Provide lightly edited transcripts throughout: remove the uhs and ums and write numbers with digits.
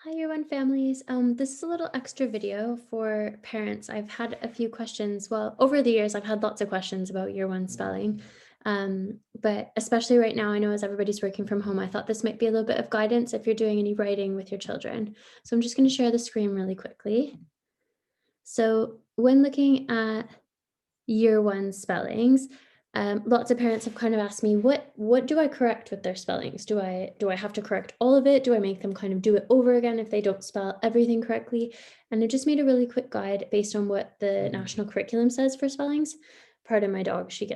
Hi, year one families. This is a little extra video for parents. I've had a few questions. Well, over the years, I've had lots of questions about year one spelling. But especially right now, I know as everybody's working from home, I thought this might be a little bit of guidance if you're doing any writing with your children. So I'm just going to share the screen really quickly. So when looking at year one spellings, lots of parents have kind of asked me, what do I correct with their spellings? Do I have to correct all of it? Do I make them kind of do it over again if they don't spell everything correctly? And I just made a really quick guide based on what the national curriculum says for spellings. Pardon my dog, she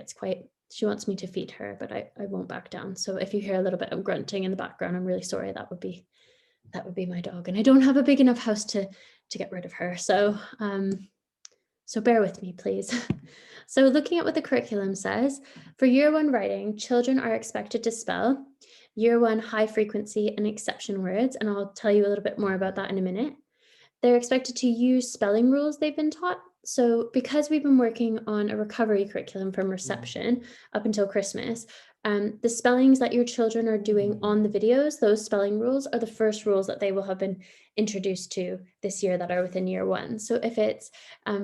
wants me to feed her, but I won't back down. So if you hear a little bit of grunting in the background, I'm really sorry. That would be my dog, and I don't have a big enough house to get rid of her. So bear with me, please. So, looking at what the curriculum says, for year one writing, children are expected to spell year one high frequency and exception words, and I'll tell you a little bit more about that in a minute. They're expected to use spelling rules they've been taught. So, because we've been working on a recovery curriculum from reception up until Christmas, the spellings that your children are doing on the videos, those spelling rules are the first rules that they will have been introduced to this year that are within year one. So, if it's,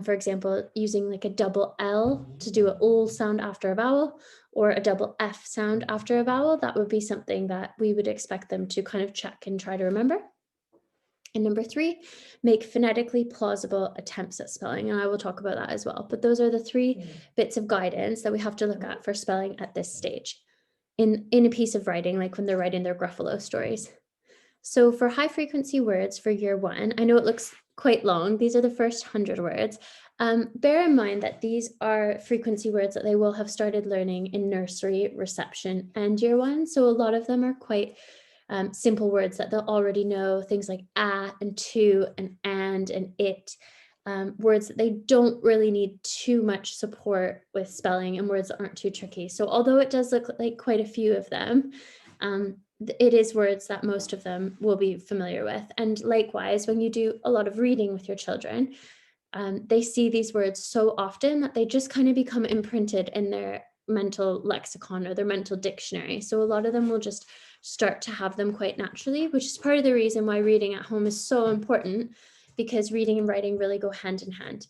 for example, using like a double L to do an O sound after a vowel, or a double F sound after a vowel, that would be something that we would expect them to kind of check and try to remember. And number three, make phonetically plausible attempts at spelling. And I will talk about that as well. But those are the three bits of guidance that we have to look at for spelling at this stage in a piece of writing, like when they're writing their Gruffalo stories. So for high frequency words for year one, I know it looks quite long. These are the first 100 words. Bear in mind that these are frequency words that they will have started learning in nursery, reception, and year one. So a lot of them are quite simple words that they'll already know, things like and to and it. Words that they don't really need too much support with spelling and words that aren't too tricky. So although it does look like quite a few of them, it is words that most of them will be familiar with. And likewise, when you do a lot of reading with your children, they see these words so often that they just kind of become imprinted in their mental lexicon or their mental dictionary. So a lot of them will just start to have them quite naturally, which is part of the reason why reading at home is so important, because reading and writing really go hand in hand.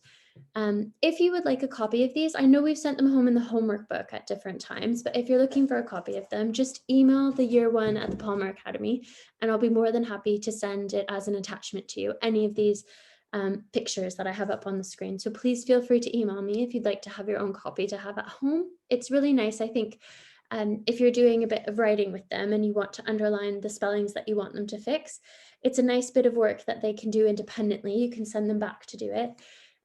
If you would like a copy of these, I know we've sent them home in the homework book at different times, but if you're looking for a copy of them, just email the year one at the Palmer Academy, and I'll be more than happy to send it as an attachment to you, any of these pictures that I have up on the screen. So please feel free to email me if you'd like to have your own copy to have at home. It's really nice, I think, if you're doing a bit of writing with them and you want to underline the spellings that you want them to fix, it's a nice bit of work that they can do independently. You can send them back to do it.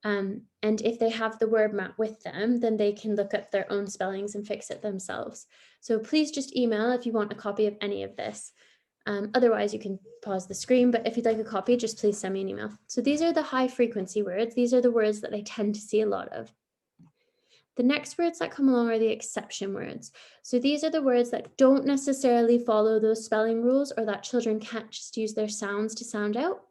And if they have the word map with them, then they can look up their own spellings and fix it themselves. So please just email if you want a copy of any of this. Otherwise, you can pause the screen, but if you'd like a copy, just please send me an email. So these are the high frequency words. These are the words that they tend to see a lot of. The next words that come along are the exception words. So these are the words that don't necessarily follow those spelling rules, or that children can't just use their sounds to sound out.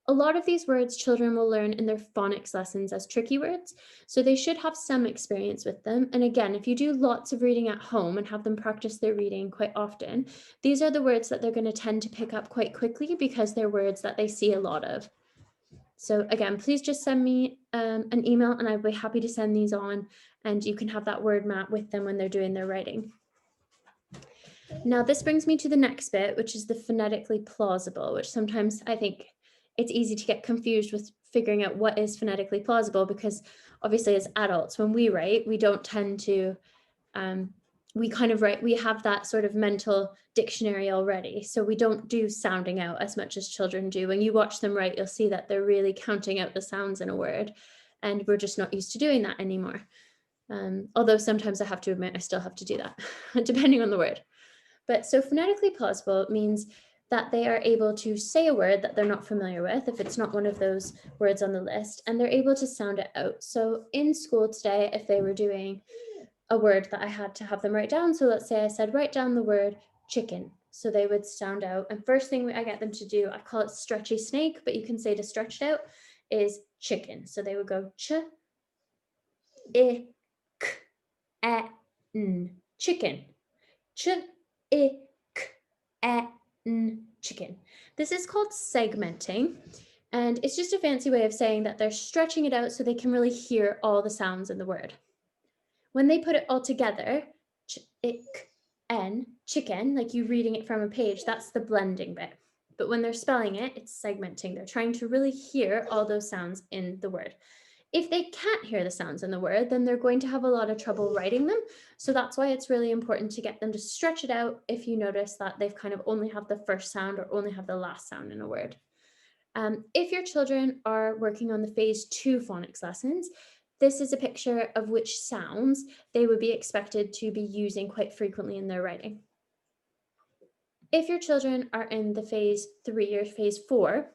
A lot of these words children will learn in their phonics lessons as tricky words, so they should have some experience with them. And again, if you do lots of reading at home and have them practice their reading quite often, these are the words that they're going to tend to pick up quite quickly because they're words that they see a lot of. So again, please just send me an email and I'd be happy to send these on, and you can have that word map with them when they're doing their writing. Now, this brings me to the next bit, which is the phonetically plausible, which sometimes I think it's easy to get confused with figuring out what is phonetically plausible, because obviously as adults, when we write, we don't tend to, we kind of write, we have that sort of mental dictionary already. So we don't do sounding out as much as children do. When you watch them write, you'll see that they're really counting out the sounds in a word, and we're just not used to doing that anymore. Although sometimes I have to admit, I still have to do that, depending on the word. But so phonetically plausible means that they are able to say a word that they're not familiar with, if it's not one of those words on the list, and they're able to sound it out. So in school today, if they were doing a word that I had to have them write down, so let's say I said, write down the word chicken. So they would sound out. And first thing I get them to do, I call it stretchy snake, but you can say to stretch it out, is chicken. So they would go ch, I, k, a, n, chicken. Ch, I, k, a, chicken. This is called segmenting, and it's just a fancy way of saying that they're stretching it out so they can really hear all the sounds in the word. When they put it all together, chicken, like you reading it from a page, that's the blending bit. But when they're spelling it, it's segmenting. They're trying to really hear all those sounds in the word. If they can't hear the sounds in the word, then they're going to have a lot of trouble writing them. So that's why it's really important to get them to stretch it out if you notice that they've kind of only have the first sound or only have the last sound in a word. If your children are working on the phase 2 phonics lessons, this is a picture of which sounds they would be expected to be using quite frequently in their writing. If your children are in the phase 3 or phase 4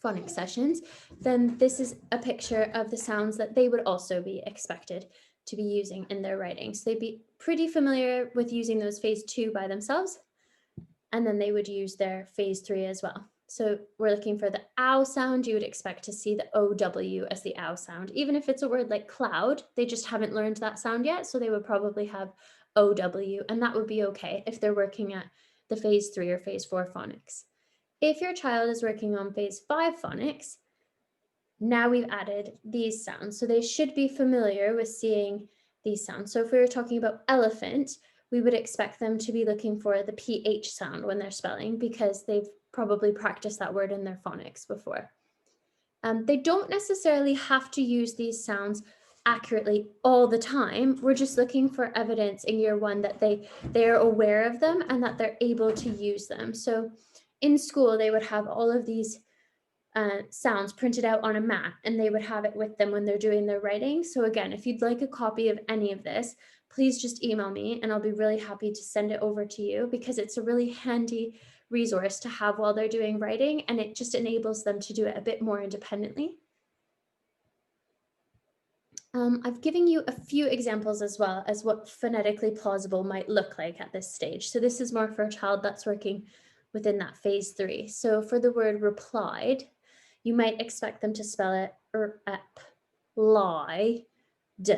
phonics sessions, then this is a picture of the sounds that they would also be expected to be using in their writing. So they'd be pretty familiar with using those phase 2 by themselves, and then they would use their phase 3 as well. So we're looking for the ow sound. You would expect to see the OW as the ow sound. Even if it's a word like cloud, they just haven't learned that sound yet, so they would probably have OW, and that would be okay if they're working at the phase 3 or phase 4 phonics. If your child is working on phase 5 phonics, now we've added these sounds. So they should be familiar with seeing these sounds. So if we were talking about elephant, we would expect them to be looking for the PH sound when they're spelling because they've probably practiced that word in their phonics before. They don't necessarily have to use these sounds accurately all the time. We're just looking for evidence in year 1 that they're aware of them and that they're able to use them. So in school, they would have all of these sounds printed out on a mat, and they would have it with them when they're doing their writing. So again, if you'd like a copy of any of this, please just email me and I'll be really happy to send it over to you because it's a really handy resource to have while they're doing writing, and it just enables them to do it a bit more independently. I've given you a few examples as well as what phonetically plausible might look like at this stage. So this is more for a child that's working within that phase 3. So for the word replied, you might expect them to spell it lie, d.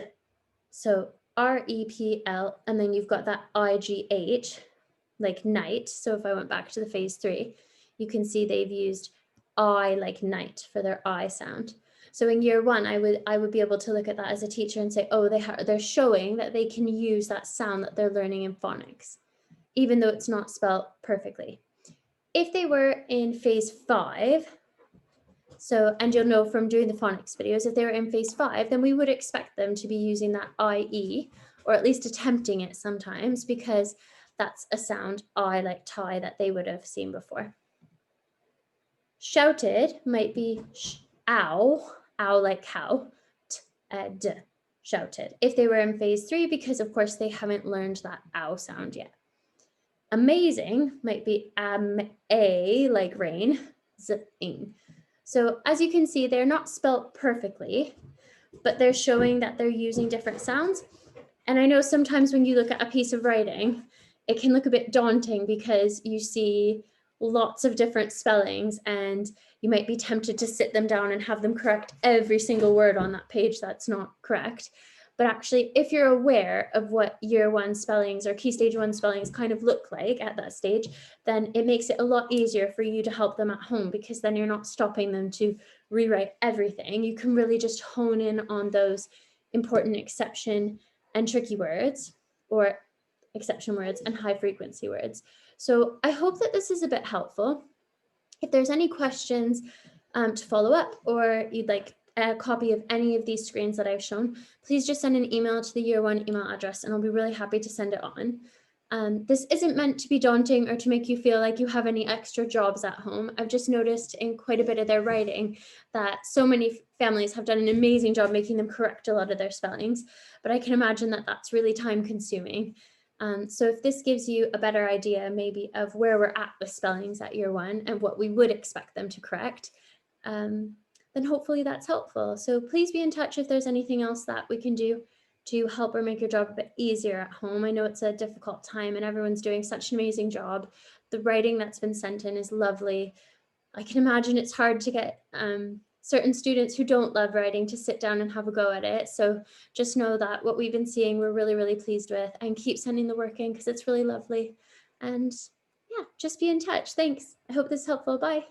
So R-E-P-L, and then you've got that I-G-H, like night. So if I went back to the phase 3, you can see they've used I like night for their I sound. So in year 1, I would be able to look at that as a teacher and say, oh, they're showing that they can use that sound that they're learning in phonics, even though it's not spelled perfectly. If they were in phase 5, and you'll know from doing the phonics videos, if they were in phase 5, then we would expect them to be using that IE, or at least attempting it sometimes, because that's a sound I like tie that they would have seen before. Shouted might be ow like cow, d, shouted. If they were in phase 3, because of course they haven't learned that ow sound yet. Amazing might be a like rain, z-ing. So as you can see, they're not spelt perfectly, but they're showing that they're using different sounds. And I know sometimes when you look at a piece of writing, it can look a bit daunting because you see lots of different spellings and you might be tempted to sit them down and have them correct every single word on that page that's not correct. But actually, if you're aware of what year 1 spellings or key stage 1 spellings kind of look like at that stage, then it makes it a lot easier for you to help them at home, because then you're not stopping them to rewrite everything. You can really just hone in on those important exception and tricky words, or exception words and high frequency words. So I hope that this is a bit helpful. If there's any questions to follow up, or you'd like a copy of any of these screens that I've shown, please just send an email to the year 1 email address and I'll be really happy to send it on. This isn't meant to be daunting or to make you feel like you have any extra jobs at home. I've just noticed in quite a bit of their writing that so many families have done an amazing job making them correct a lot of their spellings, but I can imagine that that's really time consuming. So if this gives you a better idea maybe of where we're at with spellings at year 1 and what we would expect them to correct, then hopefully that's helpful. So please be in touch if there's anything else that we can do to help or make your job a bit easier at home. I know it's a difficult time and everyone's doing such an amazing job. The writing that's been sent in is lovely. I can imagine it's hard to get certain students who don't love writing to sit down and have a go at it. So just know that what we've been seeing, we're really, really pleased with, and keep sending the work in because it's really lovely. And Yeah, just be in touch. Thanks. I hope this is helpful. Bye.